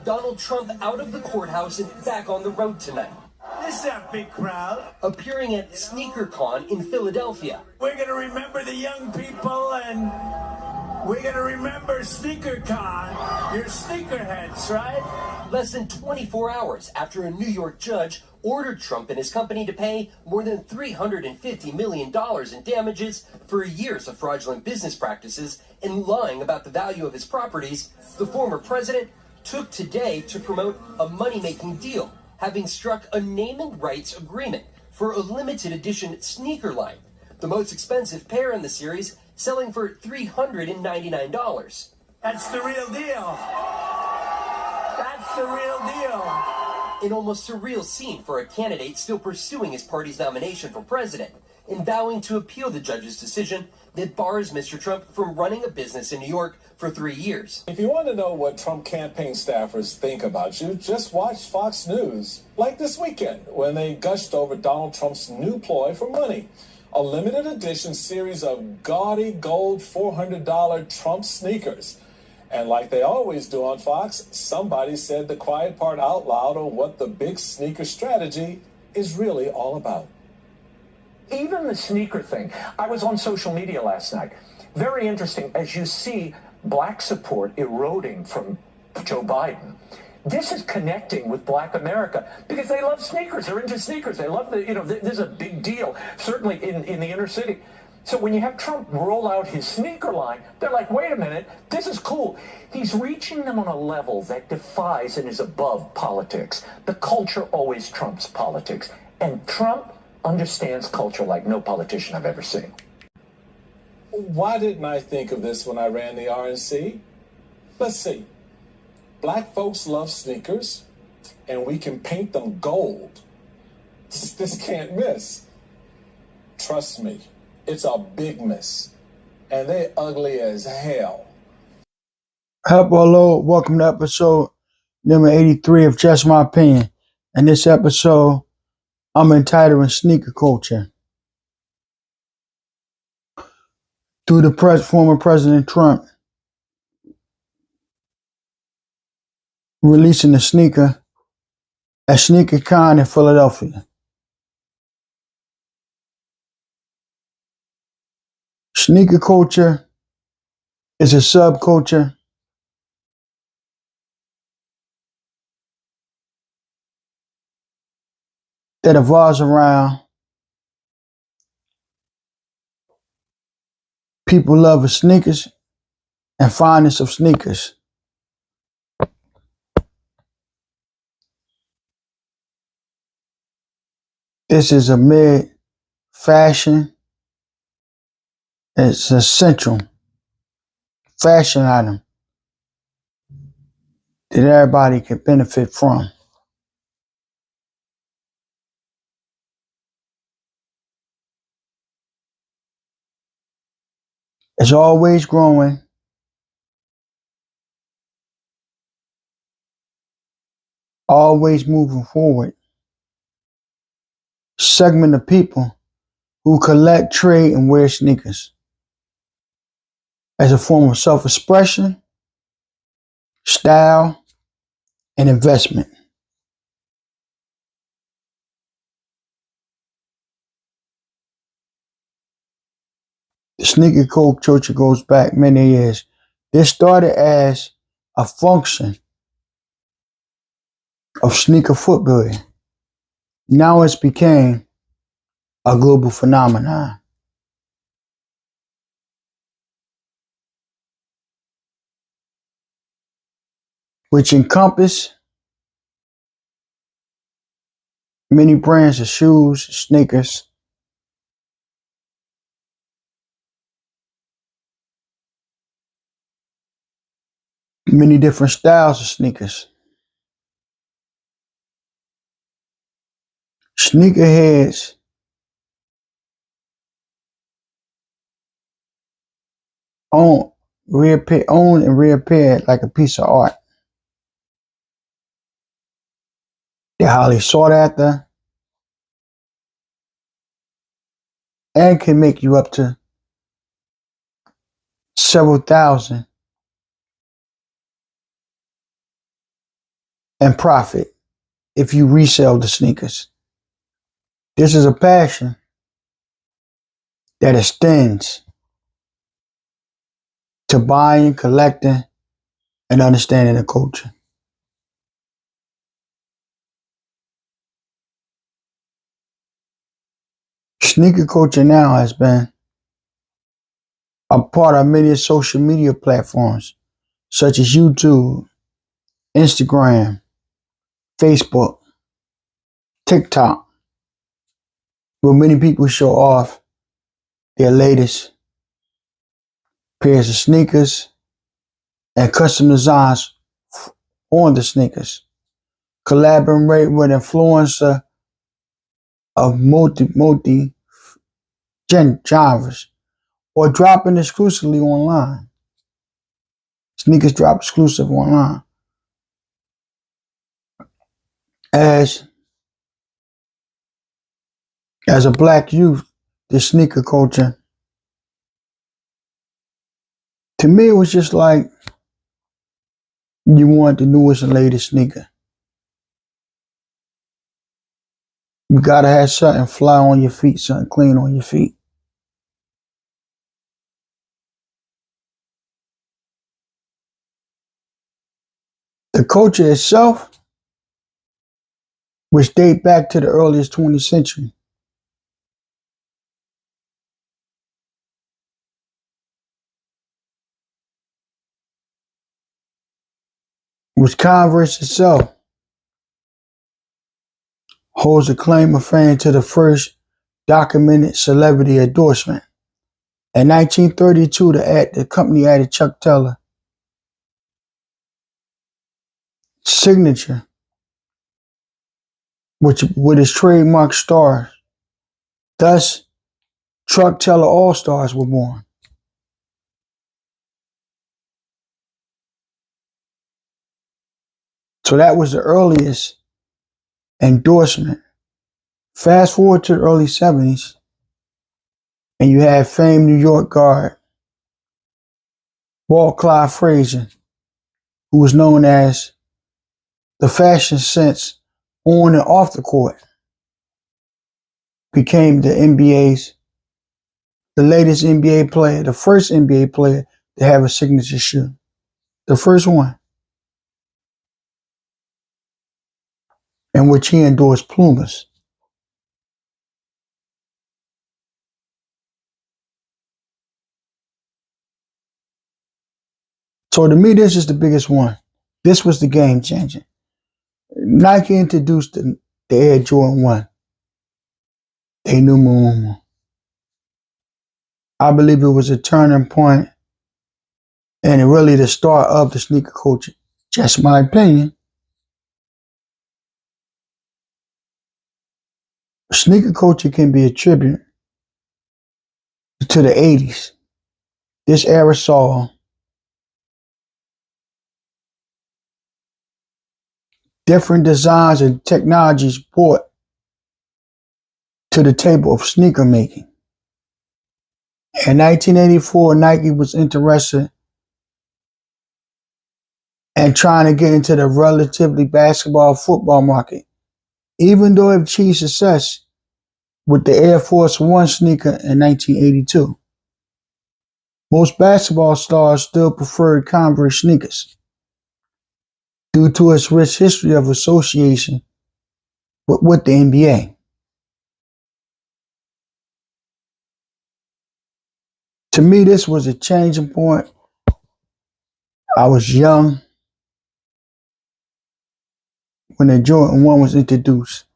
Donald Trump out of the courthouse and back on the road tonight. This is a big crowd. Appearing at SneakerCon in Philadelphia. We're going to remember the young people, and we're going to remember SneakerCon. You're sneakerheads, right? Less than 24 hours after a New York judge ordered Trump and his company to pay more than $350 million in damages for years of fraudulent business practices and lying about the value of his properties, the former president took today to promote a money-making deal, having struck a naming rights agreement for a limited edition sneaker line, the most expensive pair in the series, selling for $399. That's the real deal. That's the real deal. An almost surreal scene for a candidate still pursuing his party's nomination for president and vowing to appeal the judge's decision that bars Mr. Trump from running a business in New York for 3 years. If you want to know what Trump campaign staffers think about you, just watch Fox News, like this weekend, when they gushed over Donald Trump's new ploy for money. A limited edition series of gaudy gold $400 Trump sneakers. And like they always do on Fox, somebody said the quiet part out loud on what the big sneaker strategy is really all about. Even the sneaker thing. I was on social media last night. Very interesting. As you see black support eroding from Joe Biden, this is connecting with black America because they love sneakers. They're into sneakers. They love this is a big deal, certainly in the inner city. So when you have Trump roll out his sneaker line, they're like, wait a minute, this is cool. He's reaching them on a level that defies and is above politics. The culture always trumps politics. And Trump understands culture like no politician I've ever seen. Why didn't I think of this when I ran the RNC? Let's see. Black folks love sneakers, and we can paint them gold. This can't miss. Trust me, it's a big miss, and they're ugly as hell. Hello, welcome to episode number 83 of Just My Opinion. In this episode, I'm entitling Sneaker Culture. Through the former President Trump releasing a sneaker at SneakerCon in Philadelphia. Sneaker culture is a subculture that evolves around people love of sneakers and fondness of sneakers. This is a mid-fashion. It's an essential fashion item that everybody can benefit from. It's always growing. Always moving forward. Segment of people who collect, trade, and wear sneakers as a form of self-expression, style, and investment. The sneaker culture goes back many years. This started as a function of sneaker footwear. Now it's became a global phenomenon. Which encompass many brands of shoes, sneakers, many different styles of sneakers. Sneakerheads own and reappear like a piece of art. They're highly sought after and can make you up to several thousand and profit if you resell the sneakers. This is a passion that extends to buying, collecting, and understanding the culture. Sneaker culture now has been a part of many social media platforms such as YouTube, Instagram, Facebook, TikTok, where many people show off their latest pairs of sneakers and custom designs on the sneakers. Collaborate with influencer of multi genres or dropping exclusively online. Sneakers drop exclusive online. As a black youth, the sneaker culture, to me, it was just like you want the newest and latest sneaker. You gotta have something fly on your feet, something clean on your feet. The culture itself, which date back to the earliest 20th century, which Converse itself holds a claim of fame to the first documented celebrity endorsement. In 1932, the company added Chuck Taylor's signature, which with his trademark stars. Thus, Chuck Taylor All-Stars were born. So that was the earliest endorsement. Fast forward to the early 70s, and you had famed New York guard Walt Clyde Frazier, who was known as the fashion sense on and off the court, became the latest NBA player, the first NBA player to have a signature shoe. The first one. In which he endorsed Pumas. So to me, this is the biggest one. This was the game changer. Nike introduced the Air Jordan 1. They knew more. I believe it was a turning point and really the start of the sneaker culture. Just my opinion. Sneaker culture can be attributed to the 80s. This era saw different designs and technologies brought to the table of sneaker making. In 1984, Nike was interested in trying to get into the relatively basketball football market, even though it achieved success with the Air Force One sneaker in 1982. Most basketball stars still preferred Converse sneakers due to its rich history of association with the NBA. To me, this was a changing point. I was young when the Jordan 1 was introduced.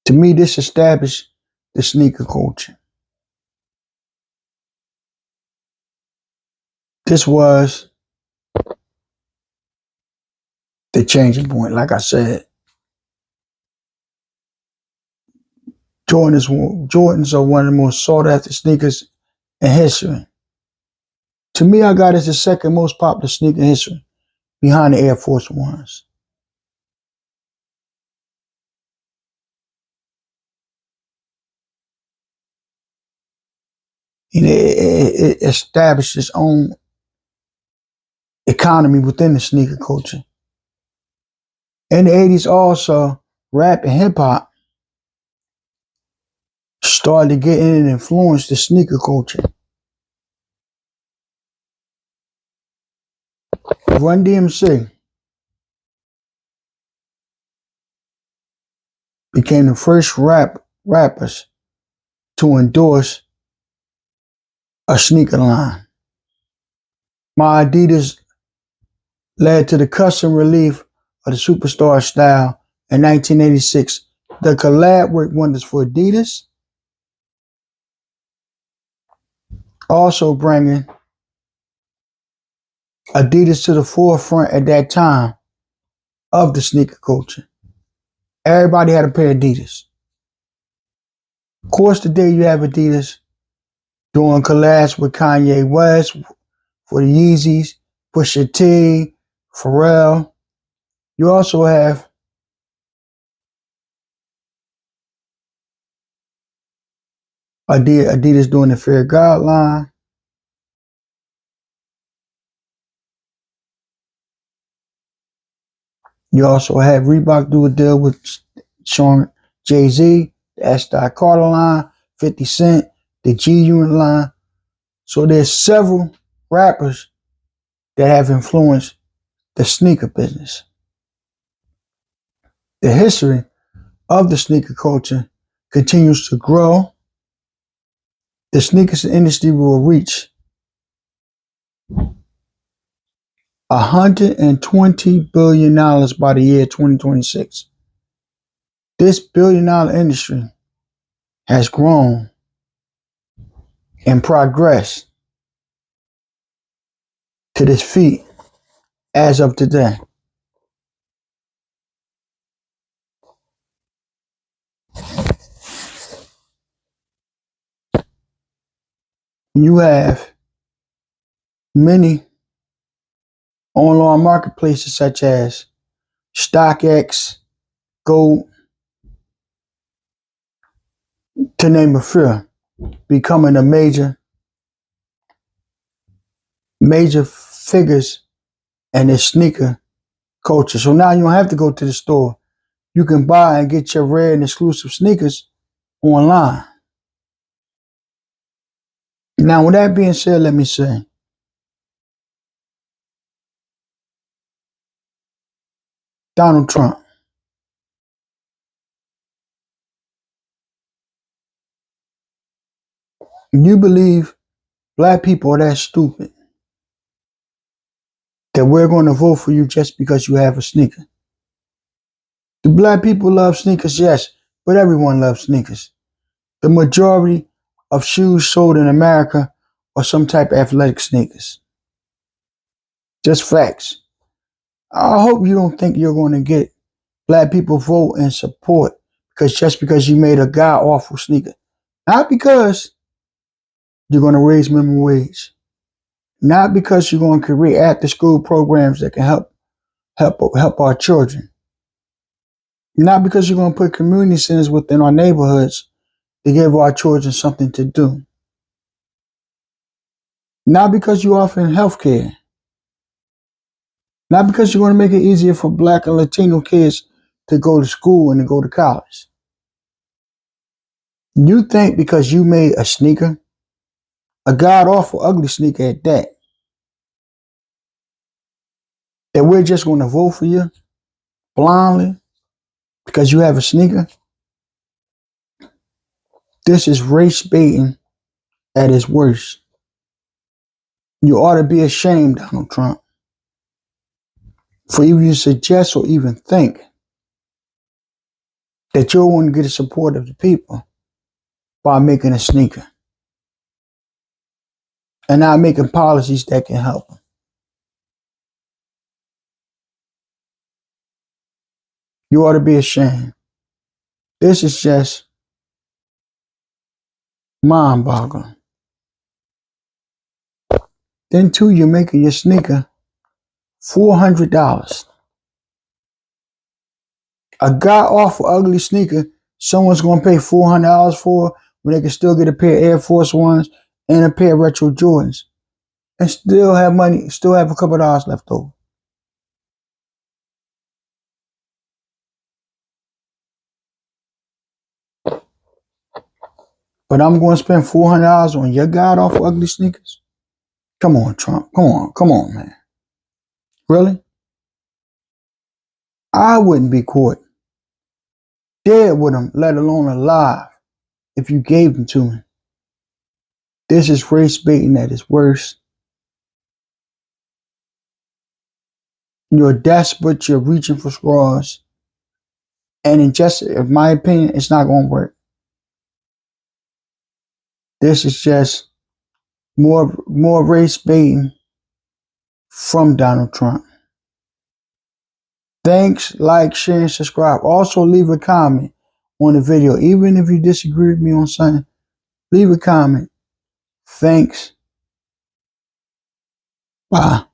To me, this established the sneaker culture. This was the changing point, like I said. Jordans are one of the most sought after sneakers in history. To me, I got it as the second most popular sneaker in history, behind the Air Force Ones. It established its own economy within the sneaker culture. In the 80s also, rap and hip hop started to get in and influence the sneaker culture. Run DMC became the first rappers to endorse a sneaker line. My Adidas led to the custom relief of the superstar style in 1986. The collab worked wonders for Adidas, also bringing Adidas to the forefront at that time of the sneaker culture. Everybody had a pair of Adidas. Of course, today you have Adidas doing collabs with Kanye West for the Yeezys, Pusha T, Pharrell. You also have Adidas doing the Fair God line. You also have Reebok do a deal with Sean Jay-Z, the S. Carter line, 50 Cent, the G-Unit line. So there's several rappers that have influenced the sneaker business. The history of the sneaker culture continues to grow. The sneakers industry will reach $120 billion by the year 2026. This billion-dollar industry has grown and progressed to this feat as of today. You have many online marketplaces such as StockX, Gold, to name a few, becoming a major figures in the sneaker culture. So now you don't have to go to the store. You can buy and get your rare and exclusive sneakers online. Now, with that being said, let me say, Donald Trump. You believe black people are that stupid that we're going to vote for you just because you have a sneaker? Do black people love sneakers? Yes, but everyone loves sneakers. The majority of shoes sold in America are some type of athletic sneakers. Just facts. I hope you don't think you're going to get black people vote and support because you made a god awful sneaker. Not because you're going to raise minimum wage. Not because you're going to create after school programs that can help our children. Not because you're going to put community centers within our neighborhoods to give our children something to do. Not because you're offering health care. Not because you're going to make it easier for black and Latino kids to go to school and to go to college. You think because you made a sneaker, a god awful ugly sneaker at that we're just going to vote for you blindly because you have a sneaker? This is race baiting at its worst. You ought to be ashamed, Donald Trump, for even to suggest or even think that you're going to get the support of the people by making a sneaker and not making policies that can help them. You ought to be ashamed. This is just mind-boggling. Then too, you're making your sneaker $400. A god awful ugly sneaker someone's going to pay $400 for when they can still get a pair of Air Force Ones and a pair of Retro Jordans. and still have money, still have a couple of dollars left over. But I'm going to spend $400 on your god awful ugly sneakers? Come on, Trump. Come on, man. Really? I wouldn't be caught dead with them, let alone alive, if you gave them to me. This is race baiting at its worst. You're desperate, you're reaching for straws. And in my opinion, it's not going to work. This is just more race baiting from Donald Trump. Thanks, like, share, and subscribe. Also, leave a comment on the video. Even if you disagree with me on something, leave a comment. Thanks. Bye.